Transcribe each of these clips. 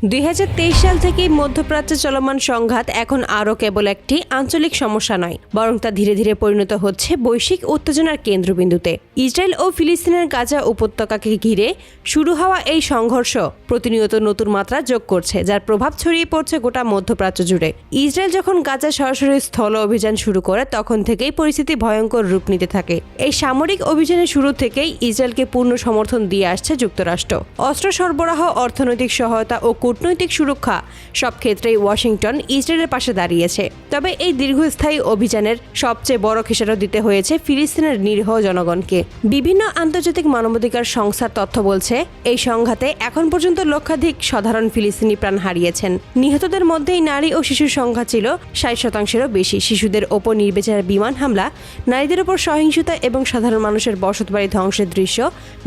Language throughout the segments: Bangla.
2023 সাল থেকেই মধ্যপ্রাচ্যে চলমান সংঘাত এখন আরও কেবল একটি আঞ্চলিক সমস্যা নয়, বরং তা ধীরে ধীরে পরিণত হচ্ছে বৈশ্বিক উত্তেজনার কেন্দ্রবিন্দুতে। ইসরায়েল ও ফিলিস্তিনের গাজা উপত্যকাকে ঘিরে শুরু হওয়া এই সংঘর্ষ প্রতিনিয়ত নতুন মাত্রা যোগ করছে, যার প্রভাব ছড়িয়ে পড়ছে গোটা মধ্যপ্রাচ্য জুড়ে। ইসরায়েল যখন গাজা সরাসরি স্থল অভিযান শুরু করে, তখন থেকেই পরিস্থিতি ভয়ঙ্কর রূপ নিতে থাকে। এই সামরিক অভিযানের শুরু থেকেই ইসরায়েলকে পূর্ণ সমর্থন দিয়ে আসছে যুক্তরাষ্ট্র। অস্ত্র সরবরাহ, অর্থনৈতিক সহায়তা ও কূটনৈতিক সুরক্ষা সব ক্ষেত্রেই ওয়াশিংটন ইসরায়েলের পাশে দাঁড়িয়েছে। তবে এই দীর্ঘস্থায়ী অভিযানের সবচেয়ে বড় খেসারত দিতে হয়েছে ফিলিস্তিনের নিরীহ জনগণকে। বিভিন্ন আন্তর্জাতিক মানবাধিকার সংস্থার তথ্য বলছে, এই সংঘাতে এখন পর্যন্ত লক্ষাধিক সাধারণ ফিলিস্তিনি প্রাণ হারিয়েছেন। নিহতদের মধ্যেই নারী ও শিশুর সংখ্যা ছিল 60%-এরও বেশি। শিশুদের ওপর নির্বিচারে বিমান হামলা, নারীদের ওপর সহিংসতা এবং সাধারণ মানুষের বসতবাড়ি ধ্বংসের দৃশ্য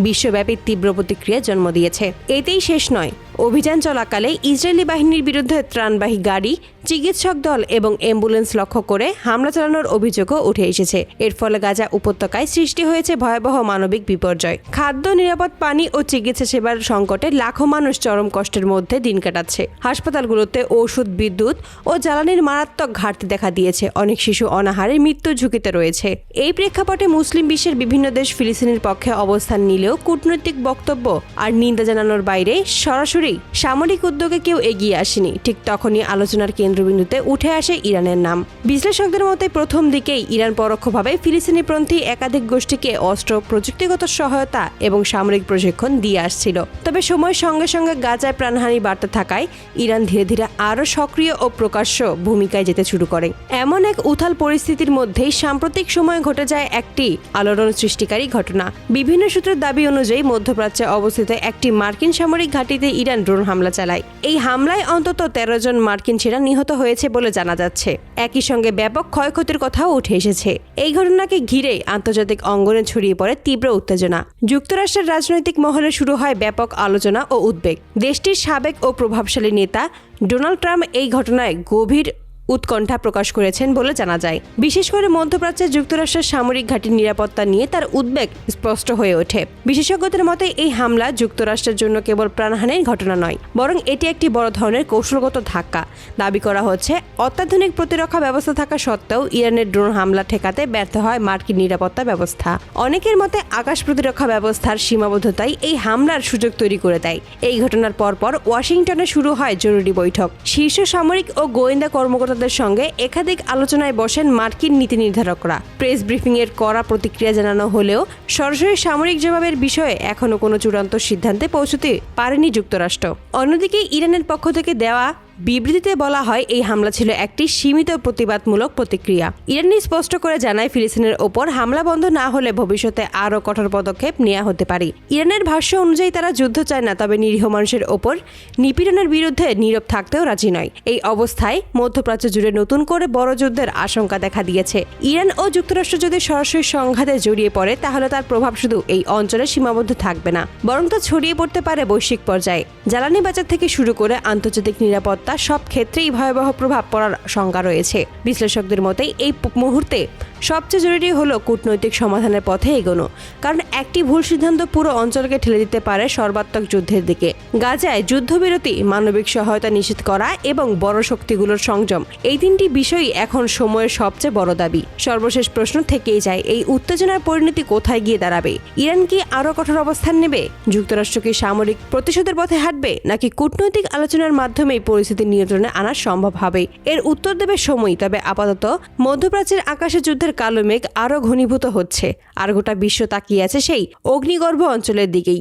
বিশ্বব্যাপী তীব্র প্রতিক্রিয়া জন্ম দিয়েছে। এতেই শেষ নয়। অভিযান চলাকালে ইসরায়েলি বাহিনীর বিরুদ্ধে ত্রাণবাহী গাড়ি, চিকিৎসক দল এবং অ্যাম্বুলেন্স লক্ষ্য করে হামলা চালানোর অভিযোগও উঠে এসেছে। এর ফলে গাজা উপত্যকায় সৃষ্টি হয়েছে ভয়াবহ মানবিক বিপর্যয়। খাদ্য, নিরাপদ পানি ও চিকিৎসা সেবার সংকটে লাখো মানুষ চরম কষ্টের মধ্যে দিন কাটাচ্ছে। হাসপাতালগুলোতে ওষুধ, বিদ্যুৎ ও জ্বালানির মারাত্মক ঘাটতি দেখা দিয়েছে। অনেক শিশু অনাহারে মৃত্যুর ঝুঁকিতে রয়েছে। এই প্রেক্ষাপটে মুসলিম বিশ্বের বিভিন্ন দেশ ফিলিস্তিনের পক্ষে অবস্থান নিলেও কূটনৈতিক বক্তব্য আর নিন্দা জানানোর বাইরে সরাসরি সামরিক উদ্যোগে কেউ এগিয়ে আসেনি। ঠিক তখনই আলোচনার কেন্দ্রবিন্দুতে উঠে আসে ইরানের নাম। বিশ্লেষকদের মতে প্রথম দিকেই ইরান পরোক্ষভাবে ফিলিস্তিনিপন্থী একাধিক গোষ্ঠীকে অস্ত্র, প্রযুক্তিগত সহায়তা এবং সামরিক প্রশিক্ষণ দিয়ে আসছিল। তবে সময়ের সঙ্গে সঙ্গে গাজায় প্রাণহানি বাড়তে থাকায় ইরান ধীরে ধীরে আরও সক্রিয় ও প্রকাশ্য ভূমিকায় যেতে শুরু করে। এমন এক উথাল পরিস্থিতির মধ্যেই সাম্প্রতিক সময়ে ঘটে যায় একটি আলোড়ন সৃষ্টিকারী ঘটনা। বিভিন্ন সূত্রের দাবি অনুযায়ী মধ্যপ্রাচ্যে অবস্থিত একটি মার্কিন সামরিক ঘাঁটিতে ইরান ড্রোন হামলা চালায়। এই হামলায় অন্তত 13 জন মার্কিন সেনা নিহত হয়েছে বলে জানা যাচ্ছে। একই সঙ্গে ব্যাপক ক্ষয়ক্ষতির কথাও উঠে এসেছে। এই ঘটনাকে ঘিরে আন্তর্জাতিক অঙ্গনে ছড়িয়ে পড়ে তীব্র উত্তেজনা। যুক্তরাষ্ট্রের রাজনৈতিক মহলে শুরু হয় ব্যাপক আলোচনা ও উদ্বেগ। দেশটির সাবেক ও প্রভাবশালী নেতা ডোনাল্ড ট্রাম্প এই ঘটনায় গভীর উৎকণ্ঠা প্রকাশ করেছেন বলে জানা যায়। বিশেষ করে মধ্যপ্রাচ্যে যুক্তরাষ্ট্রের সামরিক ঘাঁটির নিরাপত্তা নিয়ে তার উদ্বেগ স্পষ্ট হয়ে ওঠে। বিশেষজ্ঞদের মতে এই হামলা যুক্তরাষ্ট্রের জন্য কেবল প্রাণহানির ঘটনা নয়, বরং এটি একটি বড় ধরনের কৌশলগত ধাক্কা। দাবি করা হচ্ছে, অত্যাধুনিক প্রতিরক্ষা ব্যবস্থা থাকা সত্ত্বেও ইরানের ড্রোন হামলা ঠেকাতে ব্যর্থ হয় মার্কিন নিরাপত্তা ব্যবস্থা। অনেকের মতে আকাশ প্রতিরক্ষা ব্যবস্থার সীমাবদ্ধতাই এই হামলার সুযোগ তৈরি করে দেয়। এই ঘটনার পরপর ওয়াশিংটনে শুরু হয় জরুরি বৈঠক। শীর্ষ সামরিক ও গোয়েন্দা কর্মকর্তাদের সঙ্গে একাধিক আলোচনায় বসেন মার্কিন নীতি নির্ধারকরা। প্রেস ব্রিফিং এর কড়া প্রতিক্রিয়া জানানো হলেও সরাসরি সামরিক জবাবের বিষয়ে এখনো কোনো চূড়ান্ত সিদ্ধান্তে পৌঁছতে পারেনি যুক্তরাষ্ট্র। অন্যদিকে ইরানের পক্ষ থেকে দেওয়া বিবৃতিতে বলা হয়, এই হামলা ছিল একটি সীমিত প্রতিবাদমূলক প্রতিক্রিয়া। ইরানি স্পষ্ট করে জানায়, ফিলিস্তিনের ওপর হামলা বন্ধ না হলে ভবিষ্যতে আরও কঠোর পদক্ষেপ নেওয়া হতে পারে। ইরানের ভাষ্য অনুযায়ী তারা যুদ্ধ চায় না, তবে নিরীহ মানুষের ওপর নিপীড়নের বিরুদ্ধে নীরব থাকতেও রাজি নয়। এই অবস্থায় মধ্যপ্রাচ্য জুড়ে নতুন করে বড় যুদ্ধের আশঙ্কা দেখা দিয়েছে। ইরান ও যুক্তরাষ্ট্র যদি সরাসরি সংঘাতে জড়িয়ে পড়ে, তাহলে তার প্রভাব শুধু এই অঞ্চলে সীমাবদ্ধ থাকবে না, বরং তা ছড়িয়ে পড়তে পারে বৈশ্বিক পর্যায়ে। জ্বালানি বাজার থেকে শুরু করে আন্তর্জাতিক নিরাপত্তা সব ক্ষেত্রেই ভয়াবহ প্রভাব পড়ার শঙ্কা রয়েছে। বিশ্লেষকদের মতে এই মুহূর্তে সবচেয়ে জরুরি হলো কূটনৈতিক সমাধানের পথে এগোনো, কারণ একটি ভুল সিদ্ধান্ত পুরো অঞ্চলকে ঠেলে দিতে পারে সর্বাত্মক যুদ্ধের দিকে। গাজায় যুদ্ধবিরতি, মানবিক সহায়তা নিশ্চিত করা এবং বড় শক্তিগুলোর সংযম, এই তিনটি বিষয়ই এখন সময়ের সবচেয়ে বড় দাবি। সর্বশেষ প্রশ্ন থেকেই যায়, এই উত্তেজনার পরিণতি কোথায় গিয়ে দাঁড়াবে? ইরান কি আরও কঠোর অবস্থান নেবে? যুক্তরাষ্ট্র কি সামরিক প্রতিশোধের পথে হাঁটবে, নাকি কূটনৈতিক আলোচনার মাধ্যমেই পরিস্থিতি নিয়ন্ত্রণে আনা সম্ভব হবে? এর উত্তর দেবে সময়। তবে আপাতত মধ্যপ্রাচ্যের আকাশে যুদ্ধের কালো মেঘ আরও ঘনীভূত হচ্ছে, আর গোটা বিশ্ব তাকিয়ে আছে সেই অগ্নিগর্ভ অঞ্চলের দিকেই।